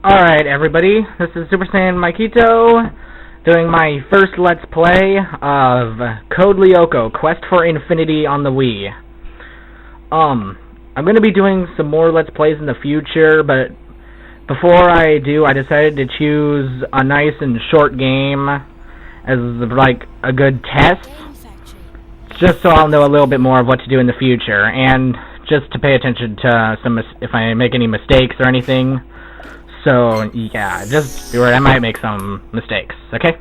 Alright everybody, this is Super Saiyan Maikito doing my first Let's Play of Code Lyoko, Quest for Infinity on the Wii. I'm going to be doing some more Let's Plays in the future, but before I do, I decided to choose a nice and short game as like a good test, just so I'll know a little bit more of what to do in the future, and just to pay attention to if I make any mistakes or anything. So, yeah, just be worried, I might make some mistakes, okay?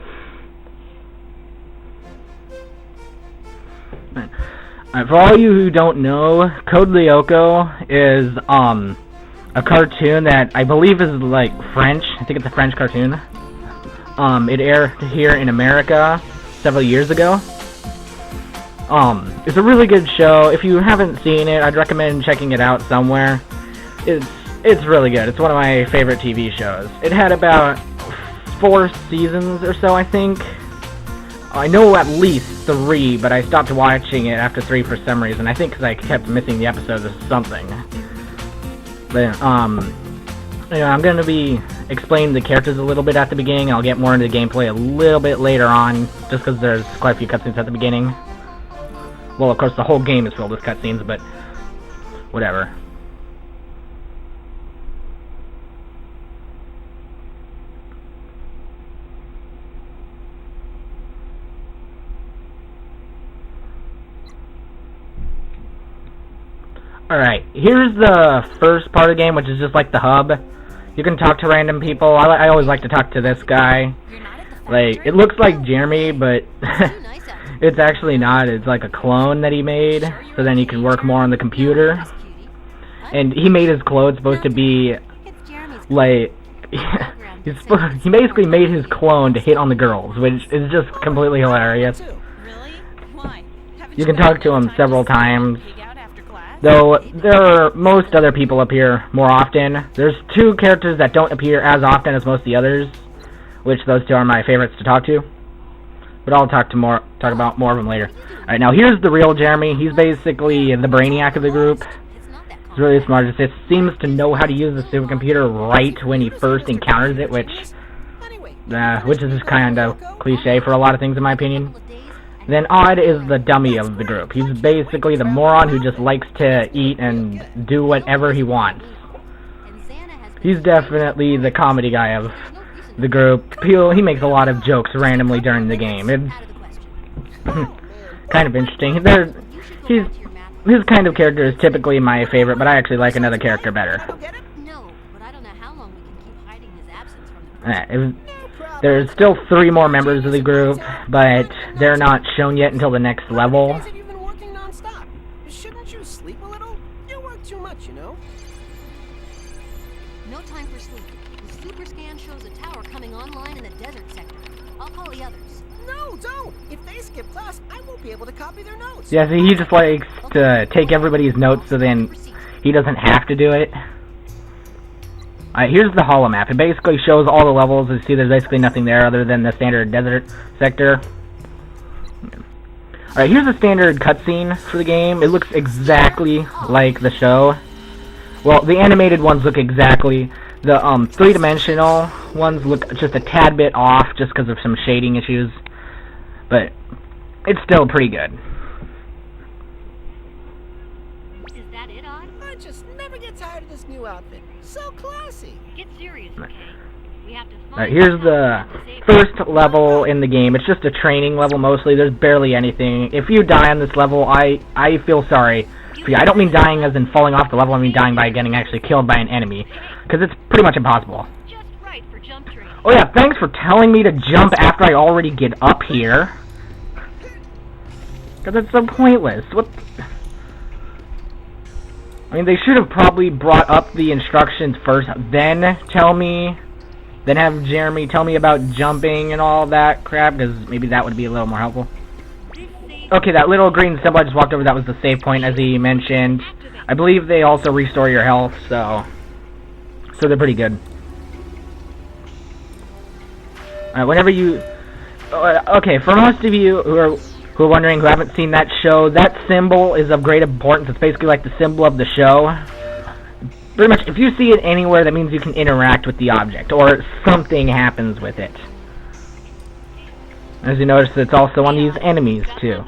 For all you who don't know, Code Lyoko is, a cartoon that I believe is, like, French. I think it's a French cartoon. It aired here in America several years ago. It's a really good show. If you haven't seen it, I'd recommend checking it out somewhere. It's really good. It's one of my favorite TV shows. It had about 4 seasons or so, I think. I know at least 3, but I stopped watching it after 3 for some reason. I think because I kept missing the episodes or something. But, I'm going to be explaining the characters a little bit at the beginning. I'll get more into the gameplay a little bit later on, just because there's quite a few cutscenes at the beginning. Well, of course, the whole game is filled with cutscenes, but whatever. Alright, here's the first part of the game, which is just like the hub. You can talk to random people. I always like to talk to this guy. Like, it looks like Jeremy, but it's actually not. It's like a clone that he made, so then he can work more on the computer. And he made his clone supposed to be, like, he basically made his clone to hit on the girls, which is just completely hilarious. You can talk to him several times. Though, most other people appear more often. There's 2 characters that don't appear as often as most of the others, which those 2 are my favorites to talk to. But I'll talk about more of them later. Alright, now here's the real Jeremy. He's basically the brainiac of the group. He's really smart. He seems to know how to use the supercomputer right when he first encounters it, which is just kind of cliche for a lot of things in my opinion. Then Odd is the dummy of the group. He's basically the moron who just likes to eat and do whatever he wants. He's definitely the comedy guy of the group. He makes a lot of jokes randomly during the game. It's kind of interesting. His kind of character is typically my favorite, but I actually like another character better. There's still 3 more members of the group, but they're not shown yet until the next level. You've been working non-stop. Shouldn't you sleep a little? You work too much, you know. No time for sleep. The super scan shows a tower coming online in the desert sector. I'll call the others. No, don't! If they skip class, I won't be able to copy their notes. Yeah, see, he just likes to take everybody's notes so then he doesn't have to do it. Here's the holo map. It basically shows all the levels. You see there's basically nothing there other than the standard desert sector. Alright, here's the standard cutscene for the game. It looks exactly like the show. Well, the animated ones look exactly. The 3-dimensional ones look just a tad bit off just because of some shading issues. But it's still pretty good. Is that it, Odd? I just never get tired of this new outfit. So classy. Get serious, okay? We have to find Alright, here's the first level in the game. It's just a training level mostly. There's barely anything. If you die on this level, I feel sorry for you. I don't mean dying as in falling off the level. I mean dying by getting actually killed by an enemy. Because it's pretty much impossible. Just right for jump training. Oh yeah, thanks for telling me to jump after I already get up here. Because it's so pointless. What? I mean, they should have probably brought up the instructions first, then have Jeremy tell me about jumping and all that crap, because maybe that would be a little more helpful. Okay, that little green symbol I just walked over, that was the save point, as he mentioned. I believe they also restore your health, so they're pretty good. Whenever you... okay, for most of you who are wondering, who haven't seen that show, that symbol is of great importance. It's basically like the symbol of the show. Pretty much, if you see it anywhere, that means you can interact with the object, or something happens with it. As you notice, it's also on these enemies, too.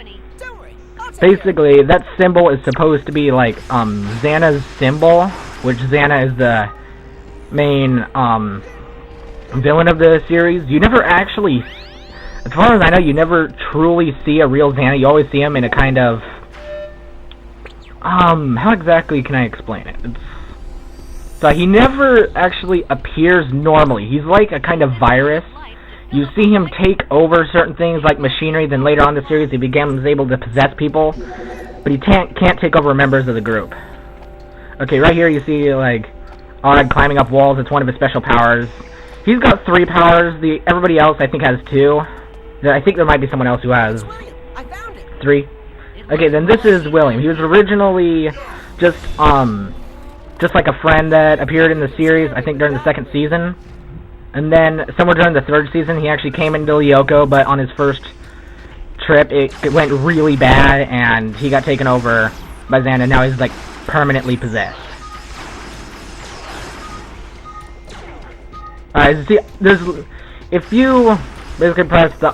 Basically, that symbol is supposed to be like, X.A.N.A's symbol, which X.A.N.A is the main, villain of the series. You never actually, as far as I know, you never truly see a real X.A.N.A. You always see him in a kind of, how exactly can I explain it? So he never actually appears normally. He's like a kind of virus. You see him take over certain things like machinery, then later on in the series he becomes able to possess people, but he can't take over members of the group. Okay, right here you see, like, Odd climbing up walls. It's one of his special powers. He's got 3 powers. Everybody else, I think, has 2. I think there might be someone else who has 3. Okay, then this is William. He was originally just like a friend that appeared in the series, I think during the 2nd season. And then, somewhere during the 3rd season, he actually came into Lyoko, but on his first trip, it went really bad, and he got taken over by X.A.N.A. Now he's, like, permanently possessed. Alright, see, if you basically press the,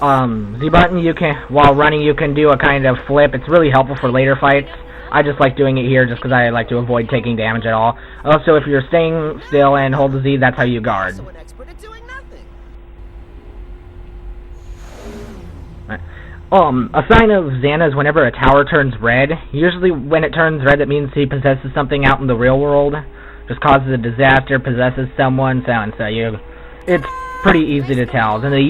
Z button, while running, you can do a kind of flip. It's really helpful for later fights. I just like doing it here just because I like to avoid taking damage at all. Also, if you're staying still and hold the Z, that's how you guard. A sign of X.A.N.A is whenever a tower turns red. Usually when it turns red, that means he possesses something out in the real world. Just causes a disaster, possesses someone, so and so. It's pretty easy to tell. And they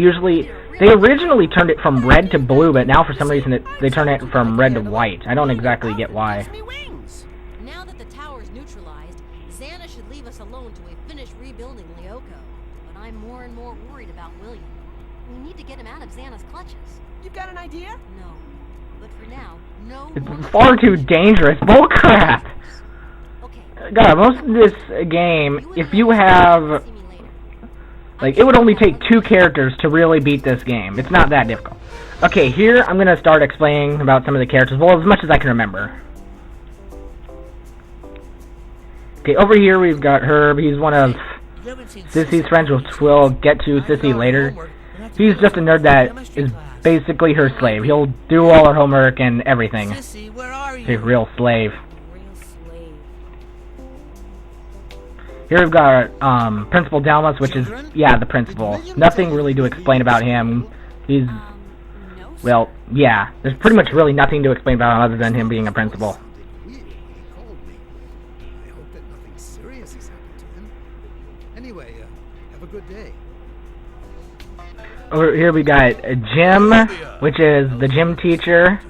originally turned it from red to blue, but now for some reason they turn it from red to white. I don't exactly get why. Now that the tower's neutralized, X.A.N.A should leave us alone till we finish rebuilding Lyoko. But I'm more and more worried about William. We need to get him out of X.A.N.A's clutches. You got an idea? No. But for now, no. It's far too dangerous. Bullcrap! Okay. God, most of this game, if you have... Like, it would only take 2 characters to really beat this game. It's not that difficult. Okay, here I'm going to start explaining about some of the characters. Well, as much as I can remember. Okay, over here we've got Herb. He's one of Sissy's friends, which we'll get to Sissy later. He's just a nerd that is basically her slave. He'll do all her homework and everything. Sissy, where are you? He's a real slave. Here we've got Principal Dalmas, which is, yeah, the principal. Nothing really to explain about him. He's, well, yeah, there's pretty much really nothing to explain about him other than him being a principal. I hope that nothing serious has happened to him. Anyway, have a good day. Over here we got Jim, which is the gym teacher.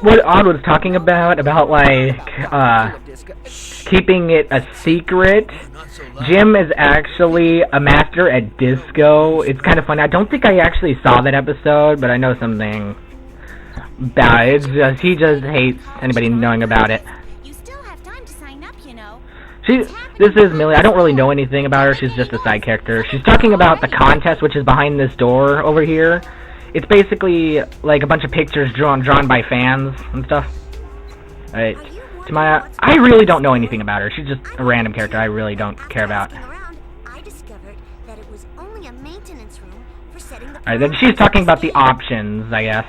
What Odd was talking about like, keeping it a secret. Jim is actually a master at disco. It's kind of funny. I don't think I actually saw that episode, but I know something about it. He just hates anybody knowing about it. You still have time to sign up, you know. This is Millie. I don't really know anything about her. She's just a side character. She's talking about the contest, which is behind this door over here. It's basically like a bunch of pictures drawn by fans and stuff. Alright. I really don't know anything about her. She's just a random character I really don't care about. Alright, then she's talking about the options, I guess.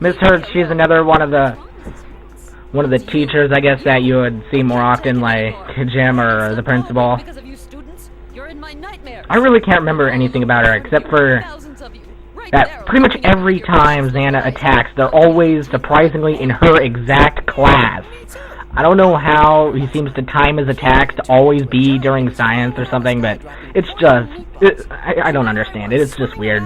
Miss Hertz, she's another one of the teachers, I guess, that you would see more often, like Jim or the principal. I really can't remember anything about her, except for that pretty much every time X.A.N.A attacks, they're always surprisingly in her exact class. I don't know how he seems to time his attacks to always be during science or something, but it's just... I don't understand it. It's just weird.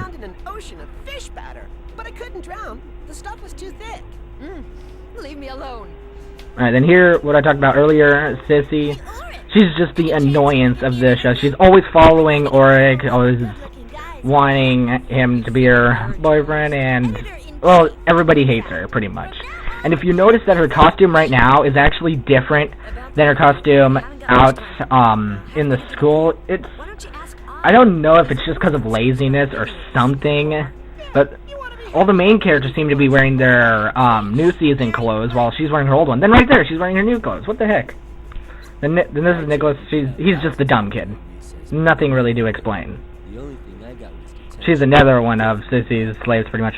Leave me alone. Alright, then here, what I talked about earlier, Sissy. She's just the annoyance of this show. She's always following Auric, always wanting him to be her boyfriend, and, well, everybody hates her, pretty much. And if you notice that her costume right now is actually different than her costume out, in the school, I don't know if it's just because of laziness or something, but all the main characters seem to be wearing their new season clothes while she's wearing her old one. Then right there, she's wearing her new clothes. What the heck? Then this is Nicholas. He's just the dumb kid. Nothing really to explain. The only thing I got was She's another one of Sissy's slaves, pretty much.